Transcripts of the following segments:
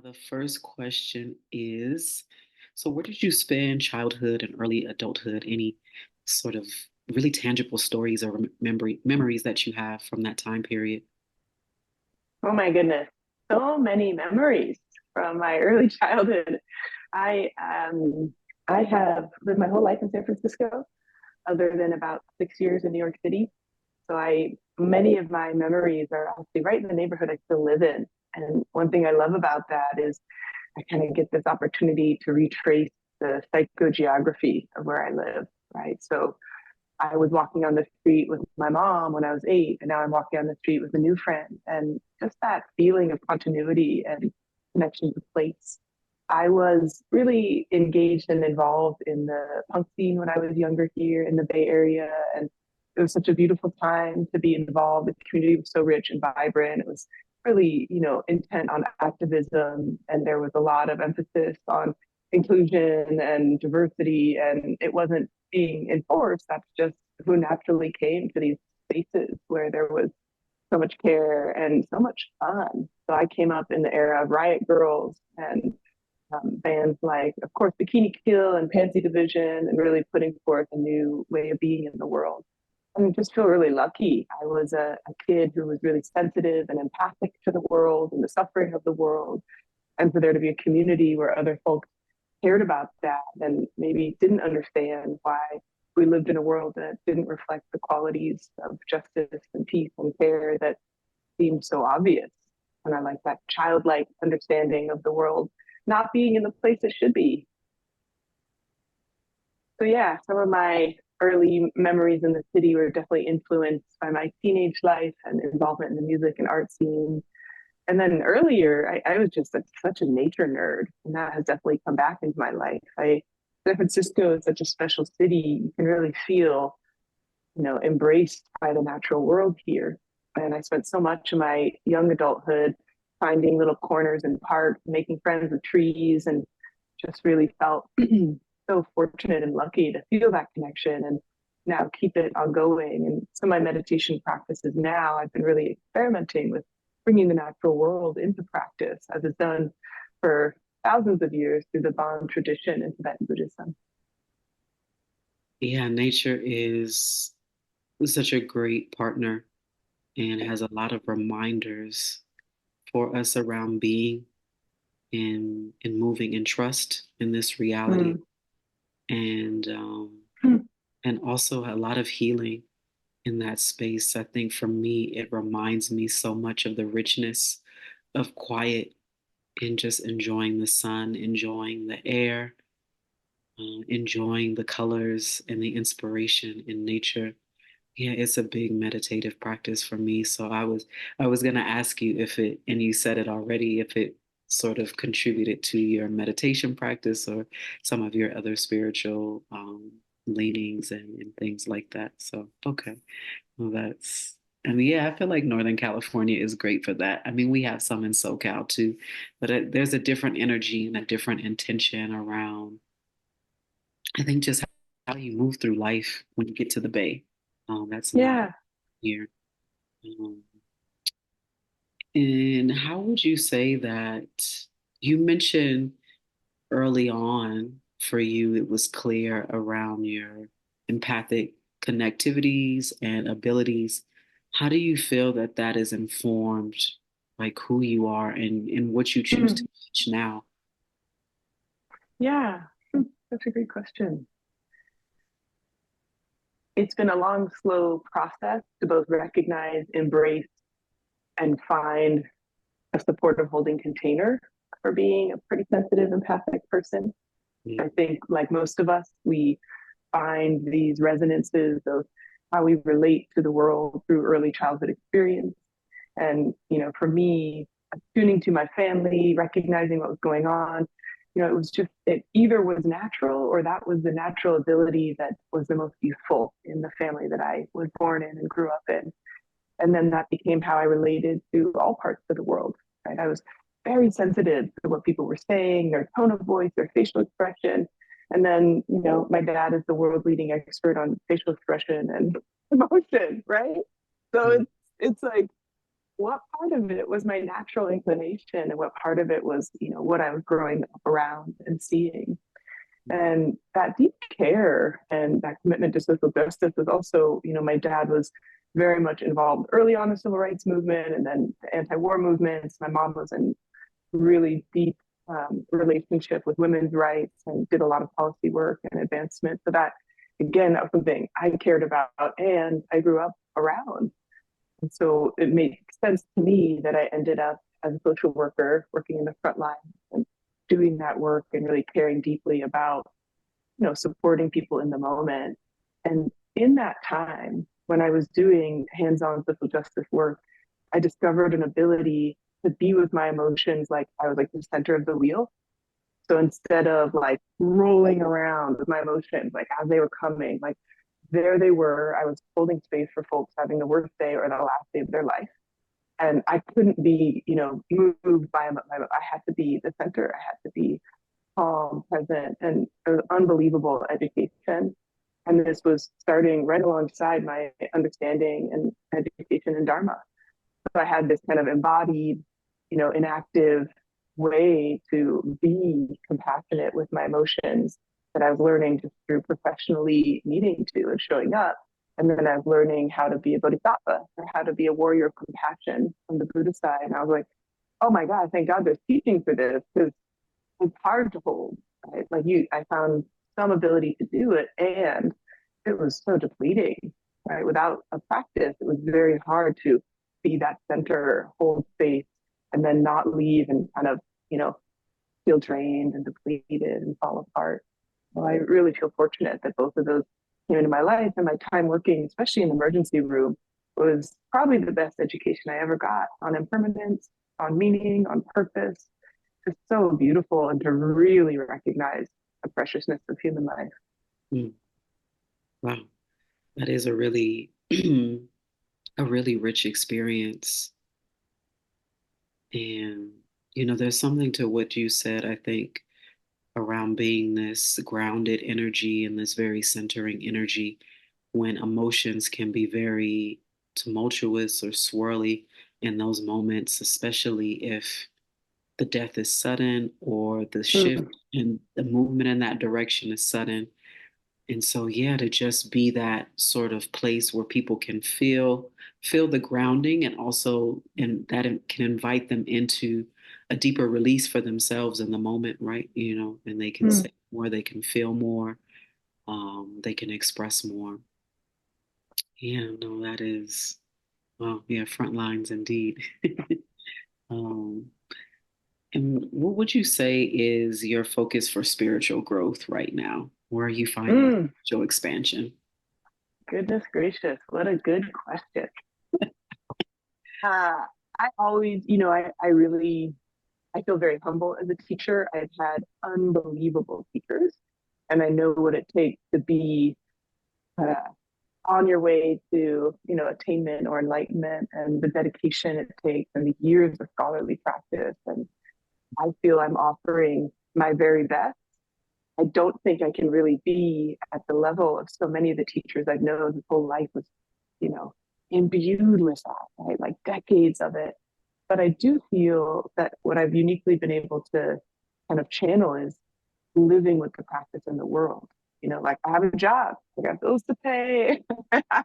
The first question is, so where did you spend childhood and early adulthood? Any sort of really tangible stories or memories that you have from that time period? Oh my goodness. So many memories from my early childhood. I I have lived my whole life in San Francisco, other than about 6 years in New York City. So I many of my memories are actually right in the neighborhood I still live in. And one thing I love about that is I kind of get this opportunity to retrace the psychogeography of where I live, right? So I was walking on the street with my mom when I was 8, and now I'm walking on the street with a new friend. And just that feeling of continuity and connection to place. I was really engaged and involved in the punk scene when I was younger here in the Bay Area. And it was such a beautiful time to be involved. The community was so rich and vibrant. It was really, intent on activism. And there was a lot of emphasis on inclusion and diversity. And it wasn't being enforced. That's just who naturally came to these spaces where there was so much care and so much fun. So I came up in the era of Riot Girls and bands like, of course, Bikini Kill and Pansy Division, and really putting forth a new way of being in the world. And I just feel really lucky. I was a kid who was really sensitive and empathic to the world and the suffering of the world, and for there to be a community where other folks cared about that and maybe didn't understand why we lived in a world that didn't reflect the qualities of justice and peace and care that seemed so obvious. And I like that childlike understanding of the world not being in the place it should be. So, yeah, some of my early memories in the city were definitely influenced by my teenage life and involvement in the music and art scene. And then earlier, I was just such a nature nerd, and that has definitely come back into my life. San Francisco is such a special city. You can really feel, embraced by the natural world here. And I spent so much of my young adulthood finding little corners in parks, making friends with trees, and just really felt so fortunate and lucky to feel that connection and now keep it ongoing. And some of my meditation practices now, I've been really experimenting with bringing the natural world into practice as it's done for thousands of years through the Bon tradition in Tibetan Buddhism. Yeah, nature is such a great partner and has a lot of reminders for us around being and moving in trust in this reality, Mm. and and also a lot of healing in that space. I think for me, it reminds me so much of the richness of quiet and just enjoying the sun, enjoying the air, enjoying the colors and the inspiration in nature. Yeah, it's a big meditative practice for me. So I was gonna ask you if it, and you said it already, if it sort of contributed to your meditation practice or some of your other spiritual leanings and things like that. So okay. Well, I mean, yeah, I feel like Northern California is great for that. I mean, we have some in SoCal too, but there's a different energy and a different intention around, I think, just how you move through life when you get to the Bay. That's not Yeah. here. Um, and how would you say that you mentioned early on for you, it was clear around your empathic connectivities and abilities. How do you feel that that is informed, like who you are and what you choose to Mm. teach now? Yeah. That's a great question. It's been a long, slow process to both recognize, embrace, and find a supportive holding container for being a pretty sensitive, empathic person. Mm, I think, like most of us, we find these resonances of how we relate to the world through early childhood experience. And, for me, tuning to my family, recognizing what was going on, it was just, it either was natural or that was the natural ability that was the most useful in the family that I was born in and grew up in. And then that became how I related to all parts of the world, right? I was very sensitive to what people were saying, their tone of voice, their facial expression. And then, my dad is the world leading expert on facial expression and emotion, right? So mm, it's like what part of it was my natural inclination and what part of it was, what I was growing up around and seeing. And that deep care and that commitment to social justice was also, my dad was very much involved early on in the civil rights movement and then the anti-war movements. My mom was in really deep relationship with women's rights and did a lot of policy work and advancement. So that, again, that was something I cared about and I grew up around. And so it made sense to me that I ended up as a social worker working in the front line and doing that work and really caring deeply about, supporting people in the moment. And in that time, when I was doing hands-on social justice work, I discovered an ability to be with my emotions like I was like the center of the wheel. So instead of like rolling around with my emotions, like as they were coming, like there they were, I was holding space for folks having the worst day or the last day of their life. And I couldn't be, moved by I had to be the center. I had to be calm, present, and it was unbelievable education. And this was starting right alongside my understanding and education in Dharma. So I had this kind of embodied, inactive way to be compassionate with my emotions that I was learning just through professionally needing to and showing up. And then I was learning how to be a bodhisattva or how to be a warrior of compassion from the Buddha side. And I was like, oh my God, thank God there's teaching for this because it's hard to hold. Right? Like I found some ability to do it and it was so depleting, right? Without a practice, it was very hard to be that center, hold space, and then not leave and kind of, feel drained and depleted and fall apart. Well, I really feel fortunate that both of those came into my life, and my time working, especially in the emergency room, was probably the best education I ever got on impermanence, on meaning, on purpose. It's so beautiful and to really recognize the preciousness of human life. Mm. Wow, that is a really a really rich experience. And there's something to what you said, I think, around being this grounded energy and this very centering energy when emotions can be very tumultuous or swirly in those moments, especially if the death is sudden or the shift Mm, in the movement in that direction is sudden. And so, yeah, to just be that sort of place where people can feel the grounding, and also and that can invite them into a deeper release for themselves in the moment, right? And they can mm. say more, they can feel more, they can express more. Yeah, no, that is, well, yeah, front lines indeed. um, and what would you say is your focus for spiritual growth right now? Where are you finding Mm. spiritual expansion? Goodness gracious, what a good question. Uh, I always, I feel very humble as a teacher. I've had unbelievable teachers, and I know what it takes to be uh, on your way to, attainment or enlightenment and the dedication it takes and the years of scholarly practice. And I feel I'm offering my very best. I don't think I can really be at the level of so many of the teachers I've known whose whole life was, you know, imbued with that, right? Like decades of it. But I do feel that what I've uniquely been able to kind of channel is living with the practice in the world. Like I have a job, I got bills to pay, I have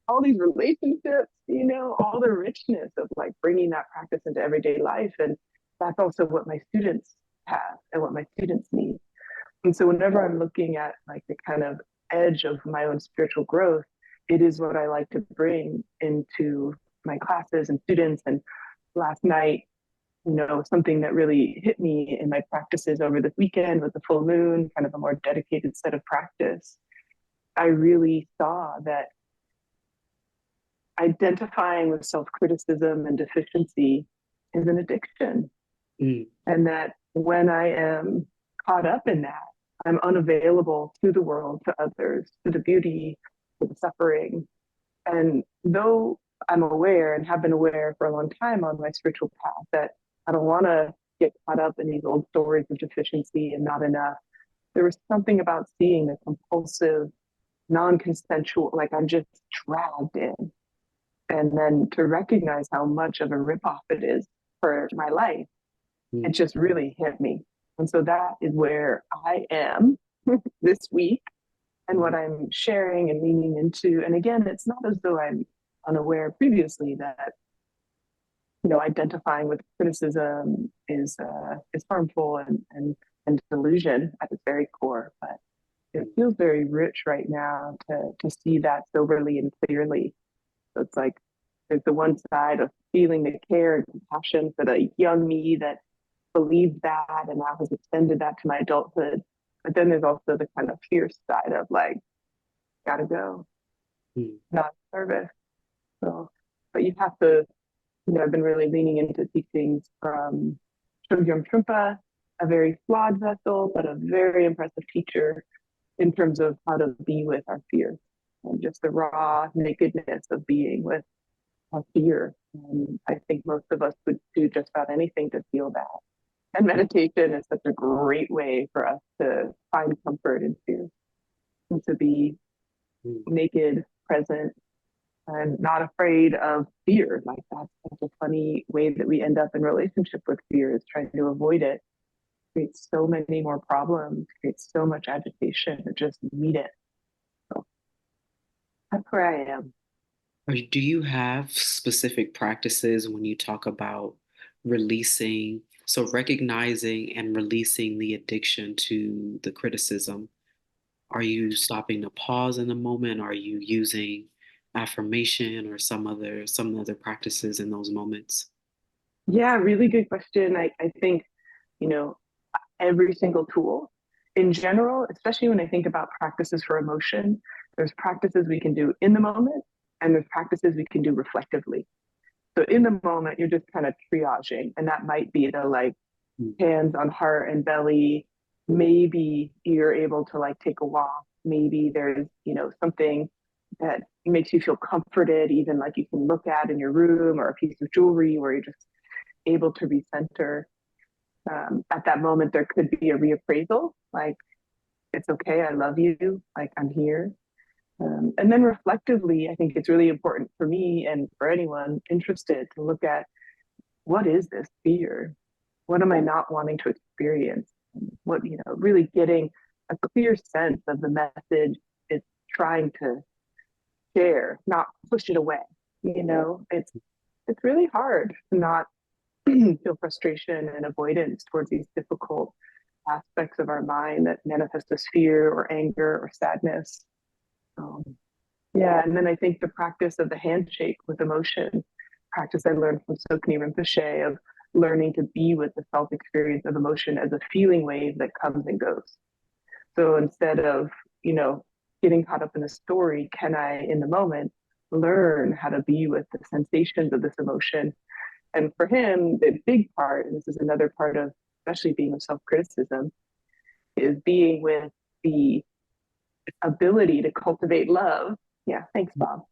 all these relationships, all the richness of like bringing that practice into everyday life. And that's also what my students have and what my students need. And so whenever I'm looking at like the kind of edge of my own spiritual growth, it is what I like to bring into my classes and students. And last night, something that really hit me in my practices over this weekend with the full moon, kind of a more dedicated set of practice. I really saw that identifying with self criticism and deficiency is an addiction. Mm, And that when I am caught up in that, I'm unavailable to the world, to others, to the beauty, to the suffering. And though I'm aware and have been aware for a long time on my spiritual path that I don't want to get caught up in these old stories of deficiency and not enough, there was something about seeing the compulsive, non consensual, like I'm just dragged in. And then to recognize how much of a ripoff it is for my life, it mm, just really hit me. And so that is where I am this week and mm, what I'm sharing and leaning into. And again, it's not as though I'm unaware previously that identifying with criticism is harmful and delusion at its very core. But it mm, feels very rich right now to see that soberly and clearly. So it's like there's the one side of feeling the care and compassion for the young me that believed that and now has extended that to my adulthood. But then there's also the kind of fierce side of like, gotta go, mm, not service. So, but you have to, I've been really leaning into teachings from Chogyam Trungpa, a very flawed vessel, but a very impressive teacher in terms of how to be with our fears and just the raw nakedness of being with our fear. And I think most of us would do just about anything to feel that. And meditation is such a great way for us to find comfort in fear and to be mm. naked, present, and not afraid of fear. Like that's such a funny way that we end up in relationship with fear is trying to avoid it. Creates so many more problems, creates so much agitation, or just meet it. So that's where I am. Do you have specific practices when you talk about releasing, so recognizing and releasing the addiction to the criticism? Are you stopping to pause in the moment? Are you using affirmation or some other practices in those moments? Yeah, really good question. I think, you know, every single tool in general, especially when I think about practices for emotion, there's practices we can do in the moment and there's practices we can do reflectively. So in the moment, you're just kind of triaging, and that might be the like Mm, hands on heart and belly. Maybe you're able to like take a walk. Maybe there's, something that makes you feel comforted, even like you can look at in your room or a piece of jewelry where you're just able to recenter. At that moment, there could be a reappraisal, like, it's okay, I love you, like, I'm here. And then reflectively, I think it's really important for me and for anyone interested to look at what is this fear? What am I not wanting to experience? What, really getting a clear sense of the message it's trying to share, not push it away. It's really hard to not feel frustration and avoidance towards these difficult aspects of our mind that manifest as fear or anger or sadness. Um, yeah, and then I think the practice of the handshake with emotion, practice I learned from Sokni Rinpoche of learning to be with the self experience of emotion as a feeling wave that comes and goes. So instead of, you know, getting caught up in the story, can I, in the moment, learn how to be with the sensations of this emotion? And for him, the big part, and this is another part of especially being with self criticism, is being with the ability to cultivate love. Yeah, thanks, Bob.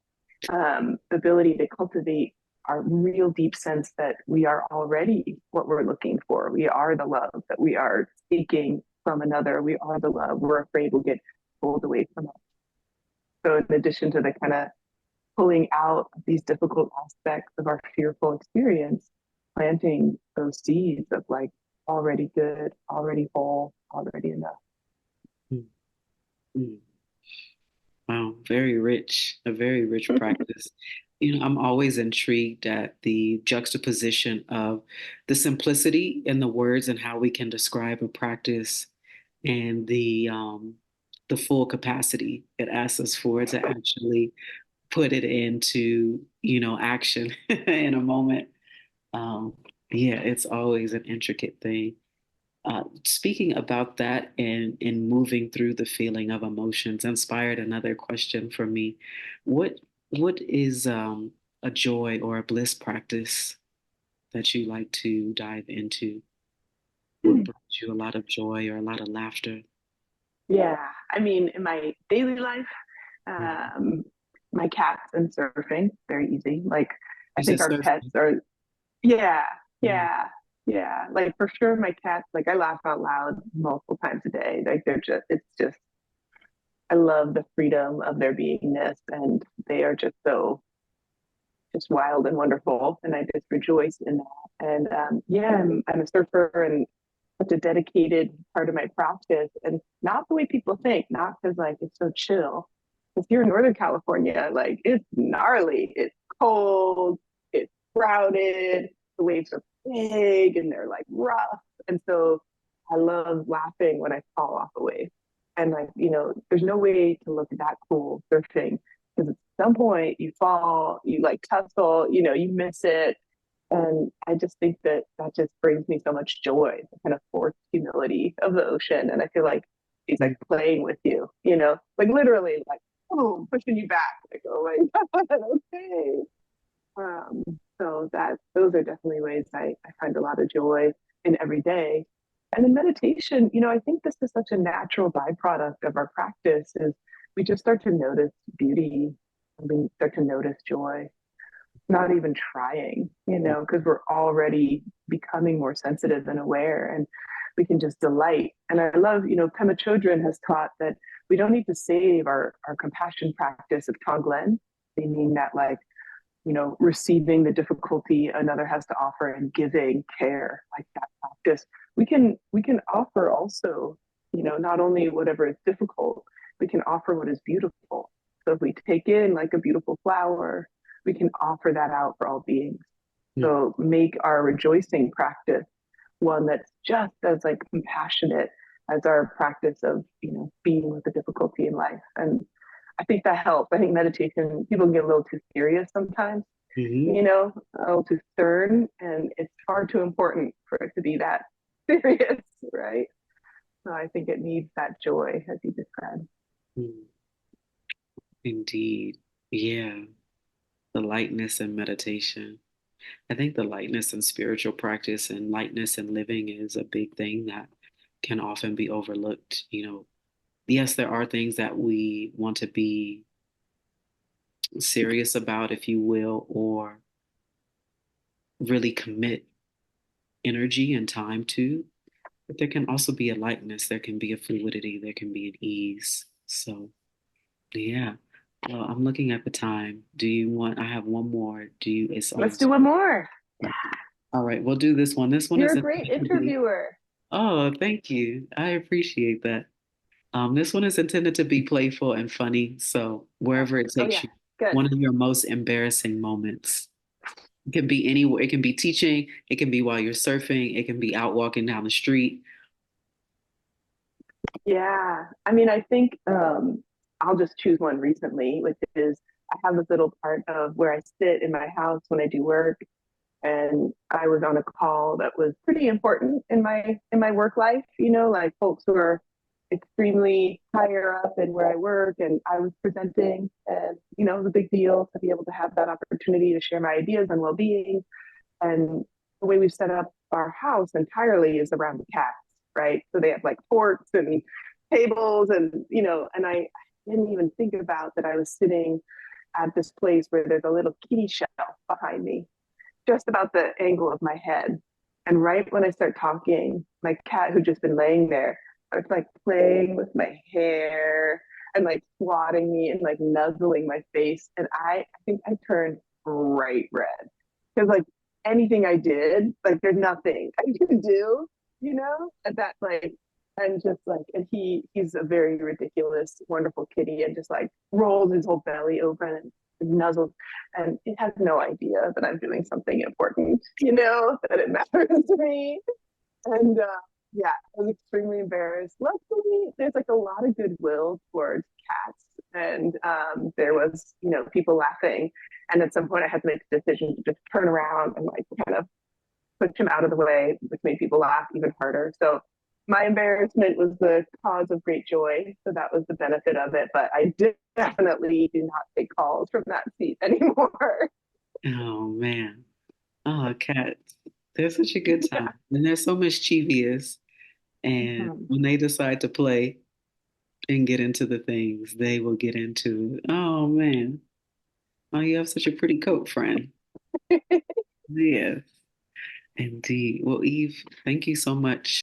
The ability to cultivate our real deep sense that we are already what we're looking for. We are the love that we are seeking from another. We are the love we're afraid will get pulled away from us. So, in addition to the kind of pulling out these difficult aspects of our fearful experience, planting those seeds of like already good, already whole, already enough. mm, mm. Wow, very rich, a very rich practice. I'm always intrigued at the juxtaposition of the simplicity in the words and how we can describe a practice and the full capacity it asks us for to actually put it into, action in a moment. Um, yeah, it's always an intricate thing. Speaking about that and in moving through the feeling of emotions inspired another question for me. What is a joy or a bliss practice that you like to dive into? What brings you a lot of joy or a lot of laughter? Yeah, I mean, in my daily life, Mhm. um, my cats and surfing, very easy. Like, I You said think our pets surfing. are, yeah, Mhm. yeah, yeah. Like, for sure, my cats, like, I laugh out loud multiple times a day. Like, it's just, I love the freedom of their beingness, and they are just so just wild and wonderful, and I just rejoice in that. And yeah, I'm a surfer and such a dedicated part of my practice, and not the way people think, not because like it's so chill. Because here in Northern California, like it's gnarly, it's cold, it's crowded, the waves are big and they're like rough, and so I love laughing when I fall off a wave. And like, there's no way to look that cool surfing because at some point you fall, you like tussle, you miss it. And I just think that that just brings me so much joy, the kind of forced humility of the ocean. And I feel like he's like playing with you, like literally like, oh, pushing you back. Like, oh my God, okay. Um, so those are definitely ways I find a lot of joy in every day. And in meditation, I think this is such a natural byproduct of our practice is we just start to notice beauty and we start to notice joy, not even trying, because we're already becoming more sensitive and aware and we can just delight. And I love, Pema Chodron has taught that we don't need to save our compassion practice of Tonglen. They mean that like receiving the difficulty another has to offer and giving care like that practice. We can offer also, not only whatever is difficult, we can offer what is beautiful. So if we take in like a beautiful flower, we can offer that out for all beings. Mm. So make our rejoicing practice one that's just as like compassionate as our practice of, being with the difficulty in life. And I think that helps. I think meditation, people get a little too serious sometimes, Mhm. a little too stern, and it's far too important for it to be that serious, right? So I think it needs that joy, as you described. Mm. Indeed. Yeah. The lightness and meditation. I think the lightness in spiritual practice and lightness in living is a big thing that can often be overlooked. Yes, there are things that we want to be serious about, if you will, or really commit energy and time to. But there can also be a lightness, there can be a fluidity, there can be an ease. So, yeah. Well, I'm looking at the time. I have one more. It's Let's almost. do one more. All right, we'll do this one. This one You're is a great intended to be. interviewer. Oh, thank you. I appreciate that. This one is intended to be playful and funny. So wherever it Oh, takes yeah. you, Good. one of your most embarrassing moments. It can be anywhere. It can be teaching. It can be while you're surfing. It can be out walking down the street. Yeah. I mean, I think I'll just choose one recently, which is I have this little part of where I sit in my house when I do work. And I was on a call that was pretty important in my work life, like folks who are extremely higher up in where I work, and I was presenting, and it was a big deal to be able to have that opportunity to share my ideas on well-being. And the way we've set up our house entirely is around the cats, right? So they have like forks and tables, and I didn't even think about that I was sitting at this place where there's a little kitty shelf behind me, just about the angle of my head. And right when I start talking, my cat, who'd just been laying there, starts like playing with my hair and like swatting me and like nuzzling my face. And I think I turned bright red because like anything I did, like there's nothing I can do, at that like, and just like, and he's a very ridiculous, wonderful kitty, and just like rolls his whole belly open and nuzzles, and it has no idea that I'm doing something important, that it matters to me. And yeah, I was extremely embarrassed. Luckily, there's like a lot of goodwill towards cats, and there was, people laughing. And at some point, I had to make the decision to just turn around and like kind of push him out of the way, which made people laugh even harder. So my embarrassment was the cause of great joy. So that was the benefit of it. But I definitely do not take calls from that seat anymore. Oh man. Oh, cats. They're such a good Yeah. time. And they're so mischievous. And Mhm. when they decide to play and get into the things, they will get into it. Oh man. Oh, you have such a pretty coat, friend. Yes, indeed. Well, Eve, thank you so much